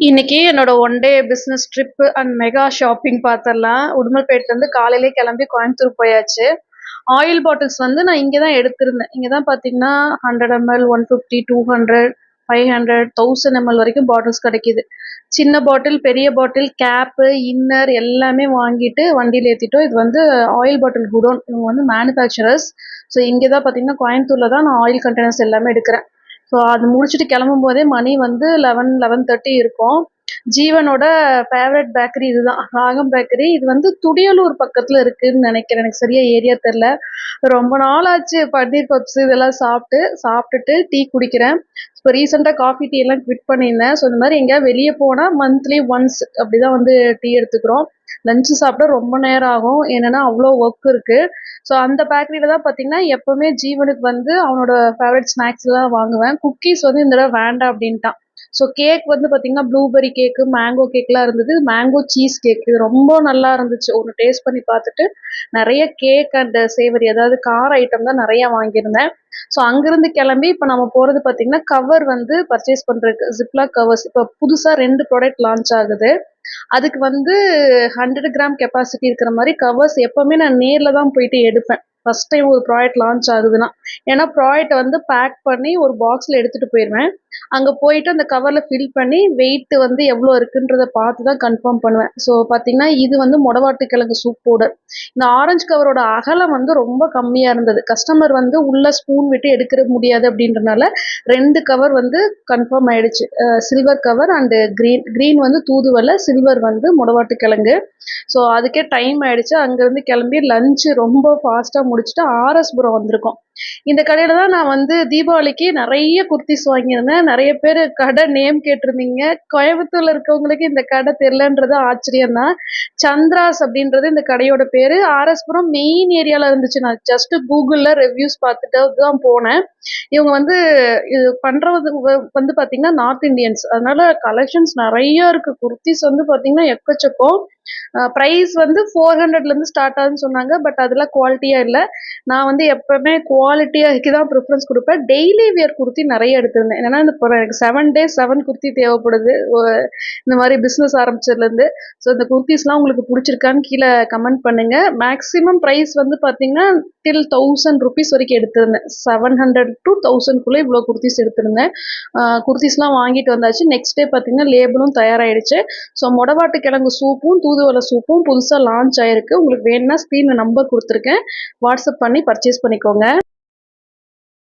இன்னைக்கு என்னோட one day business trip and mega shopping பார்த்தரலாம். உடுமல்பேட்லேருந்து காலையிலே கிளம்பி கோயம்புத்தூர் போயாச்சு. ஆயில் பாட்டில்ஸ் வந்து நான் இங்கே தான் எடுத்திருந்தேன். இங்கே தான் பார்த்தீங்கன்னா 100 ml, 150, 200, 500, 1000 ml வரைக்கும் பாட்டில்ஸ் கிடைக்குது. சின்ன பாட்டில், பெரிய பாட்டில், கேப்பு, இன்னர் எல்லாமே வாங்கிட்டு வண்டியில் ஏற்றிட்டோம். இது வந்து ஆயில் பாட்டில் குடோன். இவங்க வந்து மேனுஃபேக்சரர்ஸ். ஸோ இங்கே தான் பார்த்தீங்கன்னா கோயம்புத்தூரில் தான் நான் ஆயில் கண்டெய்னர்ஸ் எல்லாமே எடுக்கிறேன். ஸோ அது முடிச்சுட்டு கிளம்பும் போதே மணி வந்து 11:30 இருக்கும். ஜீவனோட ஃபேவரட் பேக்கரி இதுதான், ராகம் பேக்கரி. இது வந்து துடியலூர் பக்கத்தில் இருக்குதுன்னு நினைக்கிறேன், எனக்கு சரியா ஏரியா தெரில. ரொம்ப நாள் ஆச்சு பன்னீர் பப்ஸ் இதெல்லாம் சாப்பிட்டுட்டு டீ குடிக்கிறேன். இப்போ ரீசெண்டாக காஃபி டீ எல்லாம் குவிட் பண்ணியிருந்தேன். ஸோ இந்த மாதிரி எங்கேயாவது வெளியே போனால் மந்த்லி ஒன்ஸ் அப்படி தான் வந்து டீ எடுத்துக்கிறோம். லஞ்சு சாப்பிட ரொம்ப நேரம் ஆகும், என்னென்னா அவ்வளோ ஒர்க் இருக்குது. ஸோ அந்த பேக்கரியில் தான் பார்த்தீங்கன்னா எப்போவுமே ஜீவனுக்கு வந்து அவனோட ஃபேவரட் ஸ்நாக்ஸ்லாம் வாங்குவேன். குக்கீஸ் வந்து இந்த தடவை வேண்டாம் அப்படின்ட்டான். ஸோ கேக் வந்து பார்த்தீங்கன்னா ப்ளூபெர்ரி கேக்கு, மேங்கோ கேக்லாம் இருந்தது. மேங்கோ சீஸ் கேக் இது ரொம்ப நல்லா இருந்துச்சு. ஒன்று டேஸ்ட் பண்ணி பார்த்துட்டு நிறைய கேக் அண்ட் சேவரி, அதாவது கார ஐட்டம் தான் நிறையா வாங்கியிருந்தேன். ஸோ அங்கேருந்து கிளம்பி இப்போ நம்ம போகிறது பார்த்தீங்கன்னா கவர் வந்து பர்ச்சேஸ் பண்ணுறதுக்கு, ஜிப்லாக் கவர்ஸ். இப்போ புதுசாக 2 ப்ராடக்ட் லான்ச் ஆகுது. அதுக்கு வந்து 100 கிராம் கெப்பாசிட்டி இருக்கிற மாதிரி கவர்ஸ் எப்போவுமே நான் நேரில் தான் போயிட்டு எடுப்பேன். ஃபஸ்ட் டைம் ஒரு ப்ராடக்ட் லான்ச் ஆகுதுன்னா, ஏன்னா ப்ராடக்ட்டை வந்து பேக் பண்ணி ஒரு பாக்ஸில் எடுத்துகிட்டு போயிடுவேன். அங்கே போயிட்டு அந்த கவரில் ஃபில் பண்ணி வெயிட் வந்து எவ்வளோ இருக்குன்றதை பார்த்து தான் கன்ஃபார்ம் பண்ணுவேன். ஸோ பார்த்தீங்கன்னா இது வந்து மொடவாட்டுக்கிழங்கு சூப் பவுடர். இந்த ஆரஞ்சு கவரோட அகலம் வந்து ரொம்ப கம்மியாக இருந்தது. கஸ்டமர் வந்து உள்ள ஸ்பூன் விட்டு எடுக்க முடியாது அப்படின்றனால 2 கவர் வந்து கன்ஃபார்ம் ஆயிடுச்சு. சில்வர் கவர் அண்டு க்ரீன் வந்து தூதுவளை, சில்வர் வந்து மொடவாட்டுக்கிழங்கு. ஸோ அதுக்கே டைம் ஆயிடுச்சு. அங்கேருந்து கிளம்பி லஞ்சு ரொம்ப ஃபாஸ்ட்டாக முடிச்சுட்டு ஆர்எஸ்புரம் வந்திருக்கோம். இந்த கடையில் தான் நான் வந்து தீபாவளிக்கு நிறைய குர்த்திஸ் வாங்கியிருந்தேன். நிறைய பேர் கடை நேம் கேட்டிருந்தீங்க. கோயம்புத்தூரில் இருக்கவங்களுக்கு இந்த கடை தெரிலன்றது ஆச்சரியம் தான். சந்திராஸ் அப்படின்றது இந்த கடையோட பேர். ஆர்எஸ்புரம் மெயின் ஏரியாவில் இருந்துச்சு. நான் ஜஸ்ட்டு கூகுளில் ரிவ்யூஸ் பார்த்துட்டு தான் போனேன். இவங்க வந்து இது பண்ணுறது வந்து பார்த்திங்கன்னா நார்த் இண்டியன்ஸ், அதனால் கலெக்ஷன்ஸ் நிறையா இருக்குது. குர்த்திஸ் வந்து பார்த்திங்கன்னா எக்கச்சக்கம். ப்ரைஸ் வந்து 400லேருந்து ஸ்டார்ட் ஆகுதுன்னு சொன்னாங்க. பட் அதெல்லாம் குவாலிட்டியாக இல்லை. நான் வந்து எப்போவுமே குவாலிட்டியாக தான் ப்ரிஃபரன்ஸ் கொடுப்பேன். டெய்லி வியர் குர்த்தி நிறைய எடுத்திருந்தேன். ஏன்னா இப்போ எனக்கு 7 days 7 குர்த்தி தேவைப்படுது இந்த மாதிரி பிஸ்னஸ் ஆரம்பிச்சதுலேருந்து. ஸோ இந்த குர்த்திஸ்லாம் உங்களுக்கு பிடிச்சிருக்கான்னு கீழே கமெண்ட் பண்ணுங்கள். மேக்ஸிமம் ப்ரைஸ் வந்து பார்த்திங்கன்னா டில் 1000 rupees வரைக்கும் எடுத்திருந்தேன். 700 to 1000க்குள்ளே இவ்வளோ குர்த்திஸ் எடுத்திருந்தேன். குர்த்திஸ்லாம் வாங்கிட்டு வந்தாச்சு. நெக்ஸ்ட் டே பார்த்திங்கன்னா லேபிளும் தயாராகிடுச்சு. ஸோ மொடவாட்டுக்கிழங்கு சூப்பும் தூதுவளை சூப்பும் புதுசாக லான்ச் ஆகிருக்கு. உங்களுக்கு வேணும்னா ஸ்க்ரீனில் நம்பர் கொடுத்துருக்கேன், வாட்ஸ்அப் பண்ணி பர்ச்சேஸ் பண்ணிக்கோங்க.